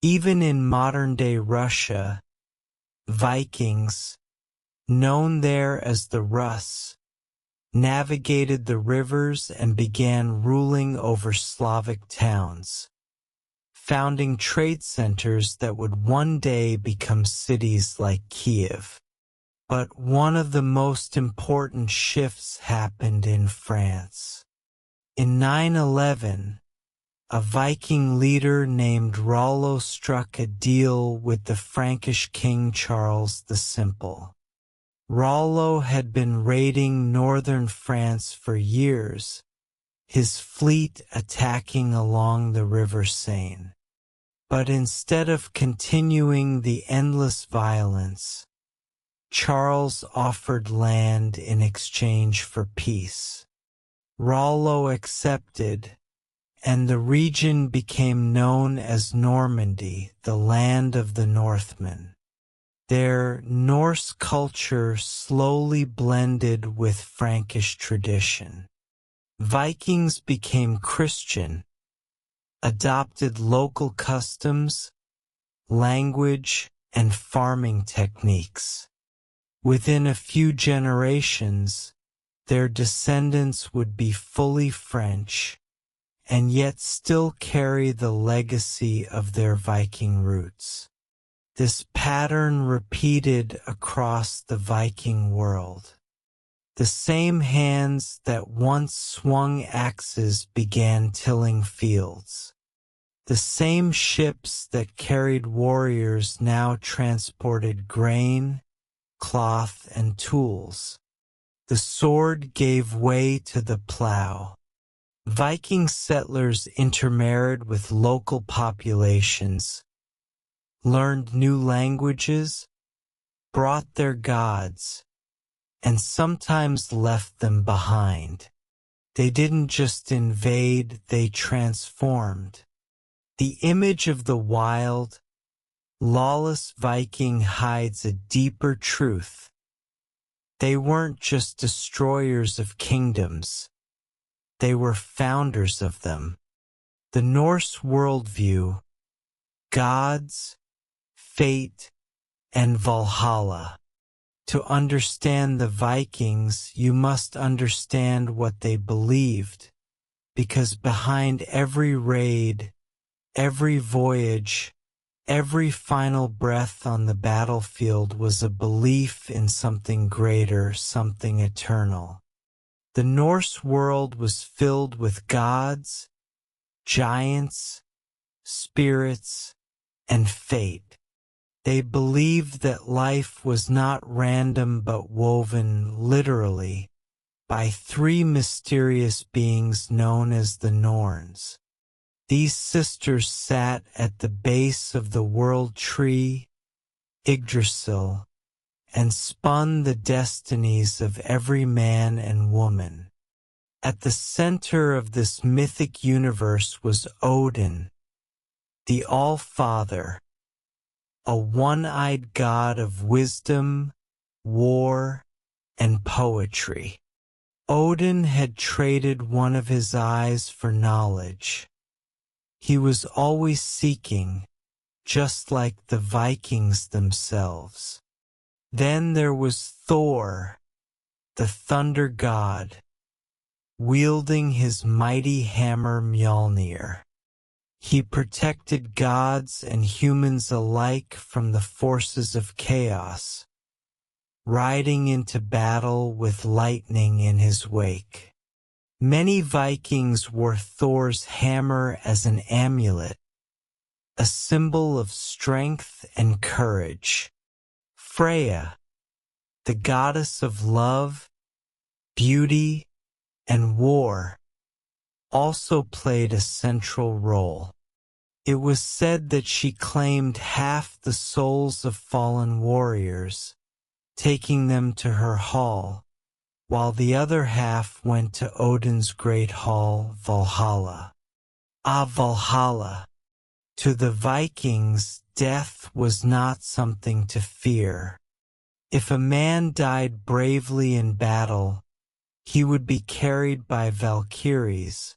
Even in modern-day Russia, Vikings, known there as the Rus, navigated the rivers and began ruling over Slavic towns, founding trade centers that would one day become cities like Kiev. But one of the most important shifts happened in France. In 911, a Viking leader named Rollo struck a deal with the Frankish king Charles the Simple. Rollo had been raiding northern France for years, his fleet attacking along the River Seine. But instead of continuing the endless violence, Charles offered land in exchange for peace. Rollo accepted, and the region became known as Normandy, the land of the Northmen. Their Norse culture slowly blended with Frankish tradition. Vikings became Christian, adopted local customs, language, and farming techniques. Within a few generations, their descendants would be fully French, and yet still carry the legacy of their Viking roots. This pattern repeated across the Viking world. The same hands that once swung axes began tilling fields. The same ships that carried warriors now transported grain, cloth, and tools. The sword gave way to the plow. Viking settlers intermarried with local populations, learned new languages, brought their gods, and sometimes left them behind. They didn't just invade, they transformed. The image of the wild, lawless Viking hides a deeper truth. They weren't just destroyers of kingdoms. They were founders of them. The Norse worldview, gods, fate, and Valhalla. To understand the Vikings, you must understand what they believed, because behind every raid, every voyage, every final breath on the battlefield was a belief in something greater, something eternal. The Norse world was filled with gods, giants, spirits, and fate. They believed that life was not random but woven, literally, by three mysterious beings known as the Norns. These sisters sat at the base of the world tree, Yggdrasil, and spun the destinies of every man and woman. At the center of this mythic universe was Odin, the All-Father, a one-eyed god of wisdom, war, and poetry. Odin had traded one of his eyes for knowledge. He was always seeking, just like the Vikings themselves. Then there was Thor, the thunder god, wielding his mighty hammer Mjolnir. He protected gods and humans alike from the forces of chaos, riding into battle with lightning in his wake. Many Vikings wore Thor's hammer as an amulet, a symbol of strength and courage. Freya, the goddess of love, beauty, and war, also played a central role. It was said that she claimed half the souls of fallen warriors, taking them to her hall, while the other half went to Odin's great hall, Valhalla. Ah, Valhalla, To the Vikings, death was not something to fear. If a man died bravely in battle, he would be carried by Valkyries,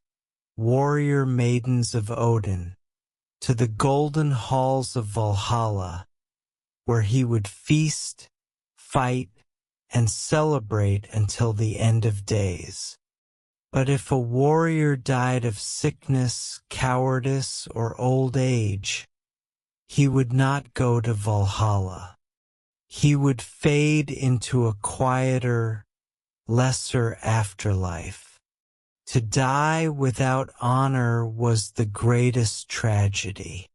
warrior maidens of Odin, to the golden halls of Valhalla, where he would feast, fight, and celebrate until the end of days. But if a warrior died of sickness, cowardice, or old age, he would not go to Valhalla. He would fade into a quieter, lesser afterlife. To die without honor was the greatest tragedy.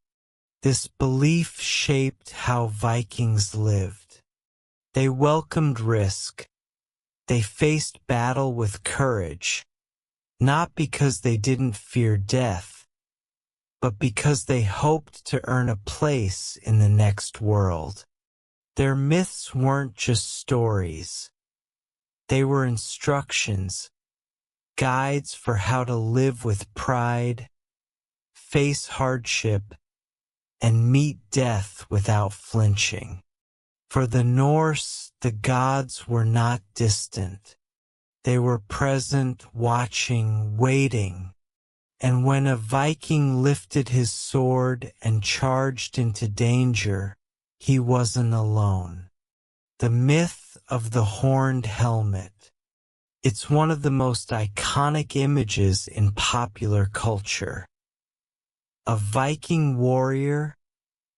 This belief shaped how Vikings lived. They welcomed risk. They faced battle with courage, not because they didn't fear death, but because they hoped to earn a place in the next world. Their myths weren't just stories. They were instructions, guides for how to live with pride, face hardship, and meet death without flinching. For the Norse, the gods were not distant. They were present, watching, waiting. And when a Viking lifted his sword and charged into danger, he wasn't alone. The myth of the horned helmet. It's one of the most iconic images in popular culture. A Viking warrior,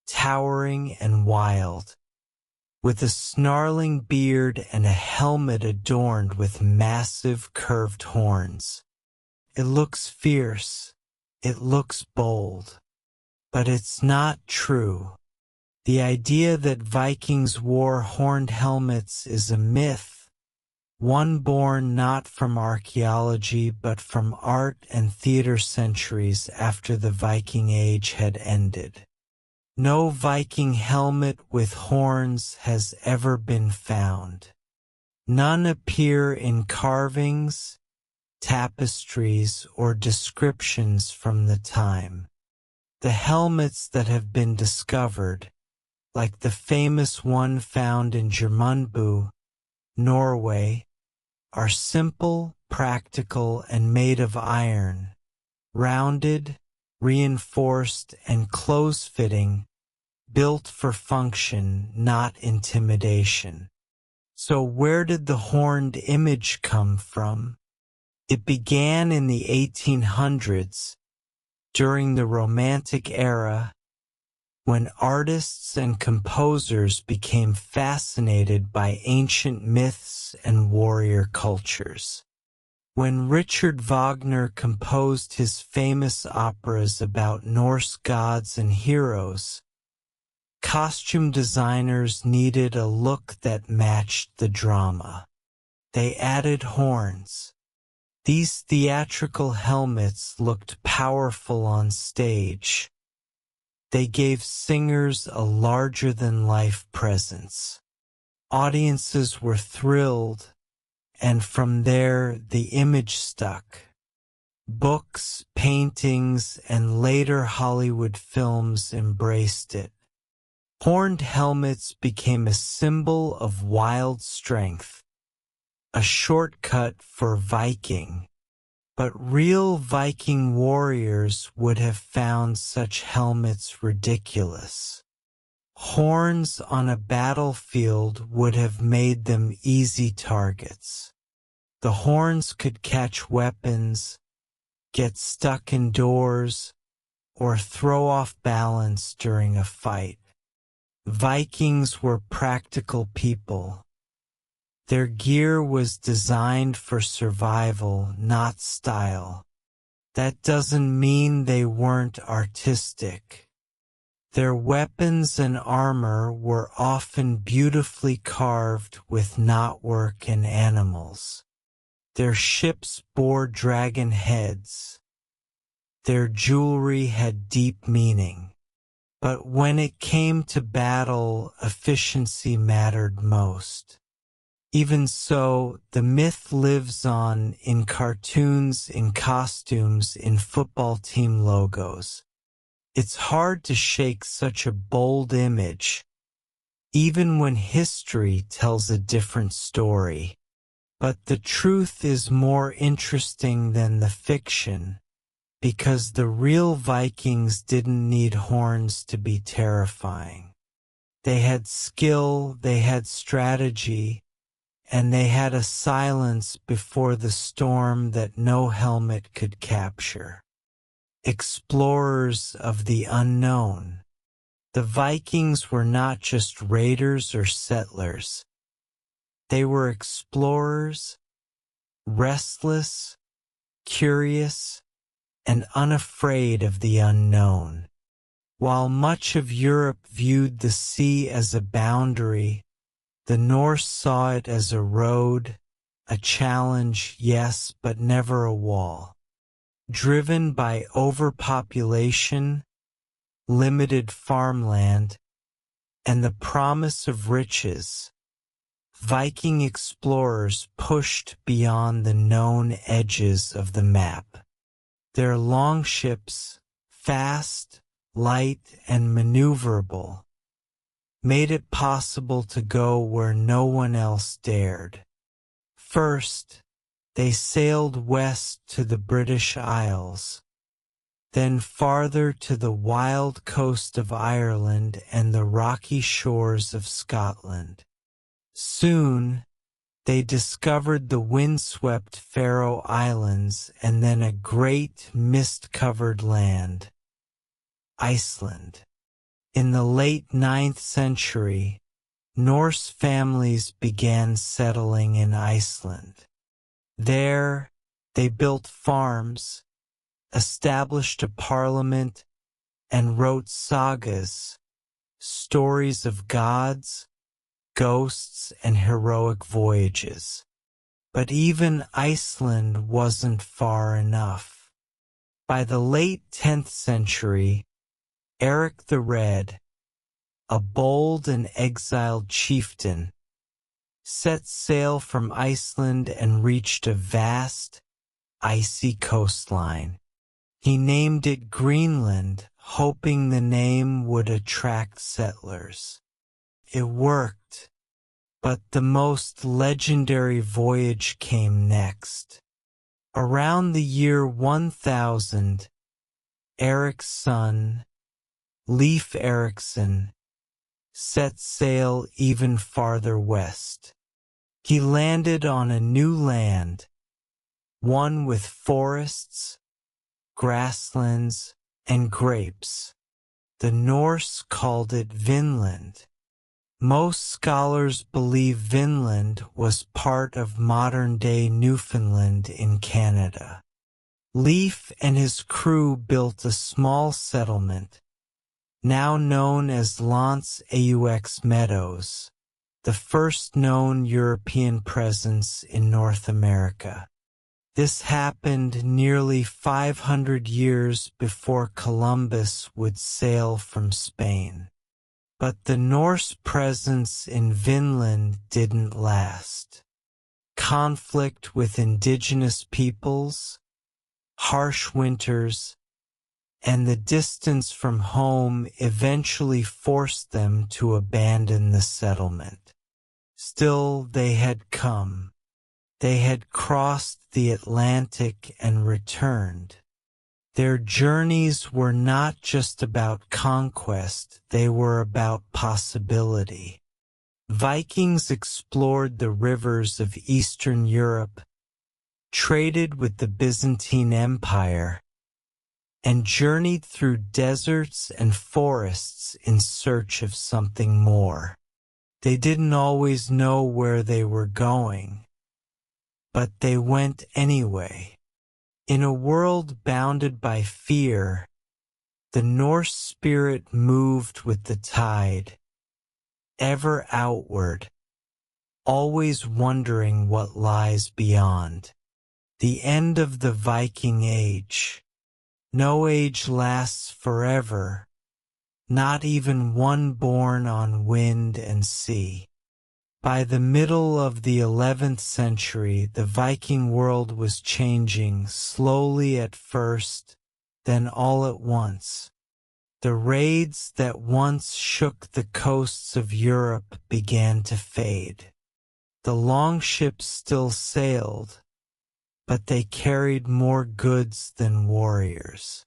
towering and wild, with a snarling beard and a helmet adorned with massive curved horns. It looks fierce, it looks bold, but it's not true. The idea that Vikings wore horned helmets is a myth, one born not from archaeology but from art and theater centuries after the Viking Age had ended. No Viking helmet with horns has ever been found. None appear in carvings, tapestries, or descriptions from the time. The helmets that have been discovered, like the famous one found in Germanbu, Norway, are simple, practical, and made of iron, rounded, reinforced, and close-fitting, built for function, not intimidation. So where did the horned image come from? It began in the 1800s, during the Romantic era, when artists and composers became fascinated by ancient myths and warrior cultures. When Richard Wagner composed his famous operas about Norse gods and heroes, costume designers needed a look that matched the drama. They added horns. These theatrical helmets looked powerful on stage. They gave singers a larger-than-life presence. Audiences were thrilled, and from there the image stuck. Books, paintings, and later Hollywood films embraced it. Horned helmets became a symbol of wild strength, a shortcut for Viking. But real Viking warriors would have found such helmets ridiculous. Horns on a battlefield would have made them easy targets. The horns could catch weapons, get stuck in doors, or throw off balance during a fight. Vikings were practical people. Their gear was designed for survival, not style. That doesn't mean they weren't artistic. Their weapons and armor were often beautifully carved with knotwork and animals. Their ships bore dragon heads. Their jewelry had deep meaning. But when it came to battle, efficiency mattered most. Even so, the myth lives on in cartoons, in costumes, in football team logos. It's hard to shake such a bold image, even when history tells a different story. But the truth is more interesting than the fiction, because the real Vikings didn't need horns to be terrifying. They had skill, they had strategy, and they had a silence before the storm that no helmet could capture. Explorers of the unknown. The Vikings were not just raiders or settlers. They were explorers, restless, curious, and unafraid of the unknown. While much of Europe viewed the sea as a boundary, the Norse saw it as a road, a challenge, yes, but never a wall. Driven by overpopulation, limited farmland, and the promise of riches, Viking explorers pushed beyond the known edges of the map. Their longships, fast, light, and maneuverable, made it possible to go where no one else dared. First, they sailed west to the British Isles, then farther to the wild coast of Ireland and the rocky shores of Scotland. Soon, they discovered the windswept Faroe Islands and then a great mist-covered land, Iceland. In the late 9th century, Norse families began settling in Iceland. There, they built farms, established a parliament, and wrote sagas, stories of gods, ghosts, and heroic voyages. But even Iceland wasn't far enough. By the late 10th century, Eric the Red, a bold and exiled chieftain, set sail from Iceland and reached a vast, icy coastline. He named it Greenland, hoping the name would attract settlers. It worked, but the most legendary voyage came next. Around the year 1000, Eric's son, Leif Erikson, set sail even farther west. He landed on a new land, one with forests, grasslands, and grapes. The Norse called it Vinland. Most scholars believe Vinland was part of modern-day Newfoundland in Canada. Leif and his crew built a small settlement, now known as L'Anse aux Meadows, the first known European presence in North America. This happened nearly 500 years before Columbus would sail from Spain. But the Norse presence in Vinland didn't last. Conflict with indigenous peoples, harsh winters, and the distance from home eventually forced them to abandon the settlement. Still, they had come. They had crossed the Atlantic and returned. Their journeys were not just about conquest, they were about possibility. Vikings explored the rivers of Eastern Europe, traded with the Byzantine Empire, and journeyed through deserts and forests in search of something more. They didn't always know where they were going, but they went anyway. In a world bounded by fear, the Norse spirit moved with the tide, ever outward, always wondering what lies beyond. The end of the Viking Age. No age lasts forever, not even one born on wind and sea. By the middle of the 11th century, the Viking world was changing, slowly at first, then all at once. The raids that once shook the coasts of Europe began to fade. The longships still sailed, but they carried more goods than warriors.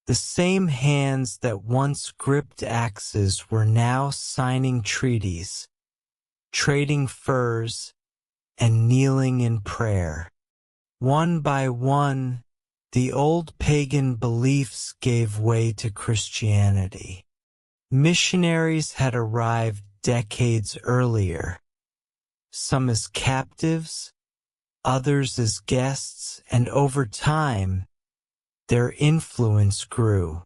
The same hands that once gripped axes were now signing treaties, trading furs, and kneeling in prayer. One by one, the old pagan beliefs gave way to Christianity. Missionaries had arrived decades earlier, some as captives, others as guests, and over time, their influence grew.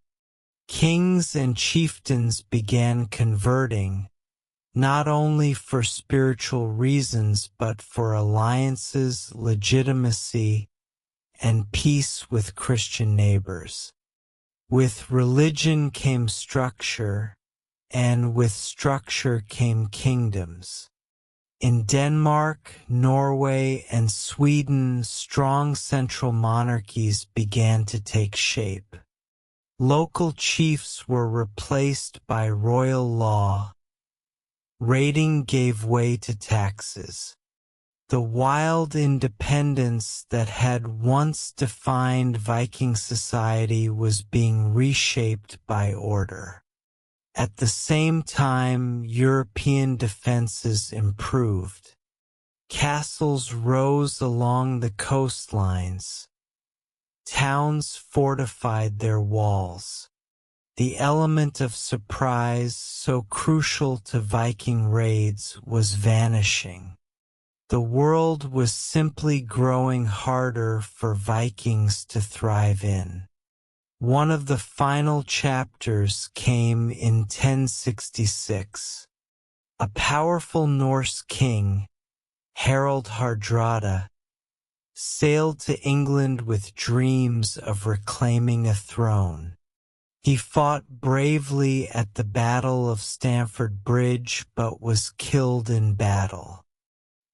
Kings and chieftains began converting, not only for spiritual reasons but for alliances, legitimacy, and peace with Christian neighbors. With religion came structure, and with structure came kingdoms. In Denmark, Norway, and Sweden, strong central monarchies began to take shape. Local chiefs were replaced by royal law. Raiding gave way to taxes. The wild independence that had once defined Viking society was being reshaped by order. At the same time, European defenses improved. Castles rose along the coastlines. Towns fortified their walls. The element of surprise, so crucial to Viking raids, was vanishing. The world was simply growing harder for Vikings to thrive in. One of the final chapters came in 1066. A powerful Norse king, Harald Hardrada, sailed to England with dreams of reclaiming a throne. He fought bravely at the Battle of Stamford Bridge but was killed in battle.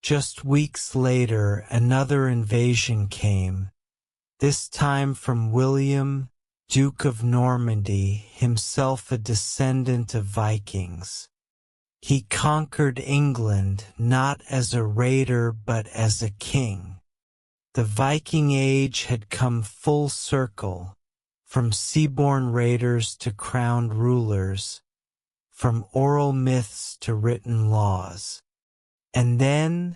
Just weeks later, another invasion came, this time from William, Duke of Normandy, himself a descendant of Vikings. He conquered England not as a raider but as a king. The Viking Age had come full circle, from seaborne raiders to crowned rulers, from oral myths to written laws. And then,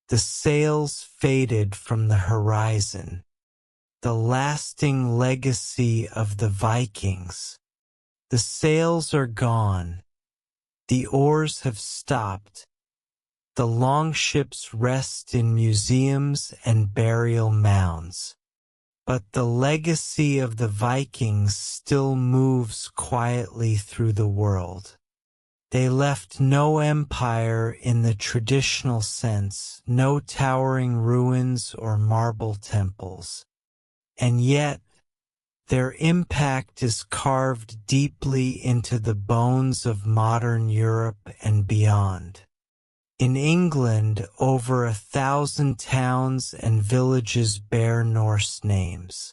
the sails faded from the horizon. The lasting legacy of the Vikings. The sails are gone. The oars have stopped. The longships rest in museums and burial mounds. But the legacy of the Vikings still moves quietly through the world. They left no empire in the traditional sense, no towering ruins or marble temples. And yet, their impact is carved deeply into the bones of modern Europe and beyond. In England, over 1,000 towns and villages bear Norse names.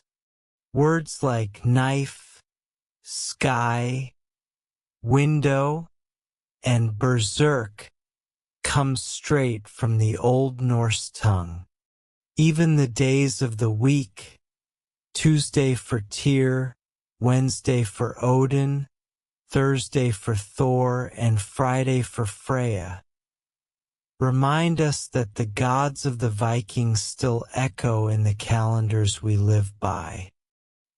Words like knife, sky, window, and berserk come straight from the Old Norse tongue. Even the days of the week, Tuesday for Tyr, Wednesday for Odin, Thursday for Thor, and Friday for Freya, remind us that the gods of the Vikings still echo in the calendars we live by.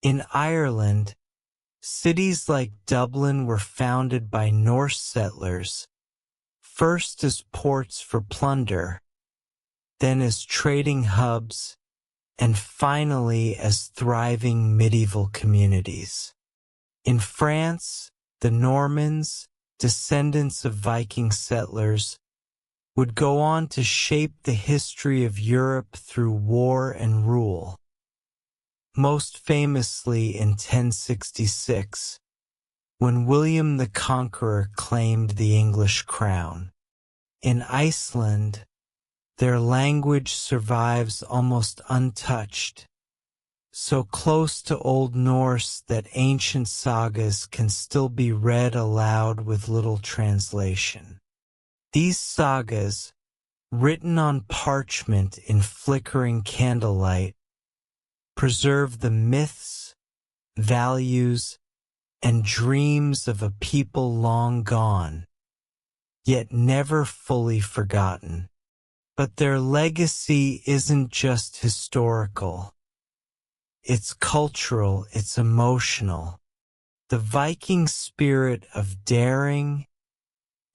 In Ireland, cities like Dublin were founded by Norse settlers, first as ports for plunder, then as trading hubs, and finally as thriving medieval communities. In France, the Normans, descendants of Viking settlers, would go on to shape the history of Europe through war and rule. Most famously in 1066, when William the Conqueror claimed the English crown. In Iceland, their language survives almost untouched, so close to Old Norse that ancient sagas can still be read aloud with little translation. These sagas, written on parchment in flickering candlelight, preserve the myths, values, and dreams of a people long gone, yet never fully forgotten. But their legacy isn't just historical. It's cultural, it's emotional. The Viking spirit of daring,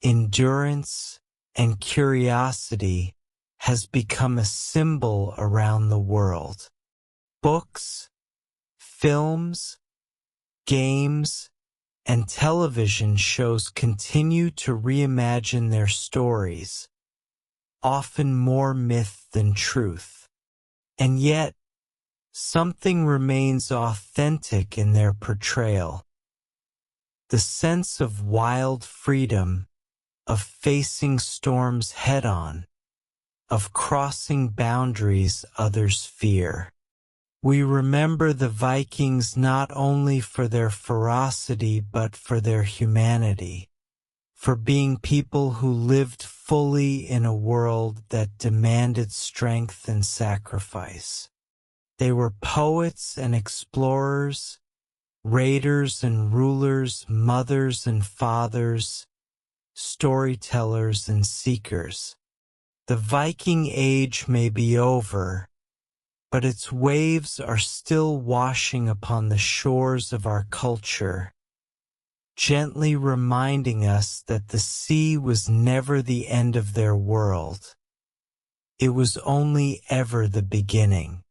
endurance, and curiosity has become a symbol around the world. Books, films, games, and television shows continue to reimagine their stories, often more myth than truth. And yet, something remains authentic in their portrayal. The sense of wild freedom, of facing storms head-on, of crossing boundaries others fear. We remember the Vikings not only for their ferocity but for their humanity, for being people who lived fully in a world that demanded strength and sacrifice. They were poets and explorers, raiders and rulers, mothers and fathers, storytellers and seekers. The Viking Age may be over, but its waves are still washing upon the shores of our culture, gently reminding us that the sea was never the end of their world. It was only ever the beginning.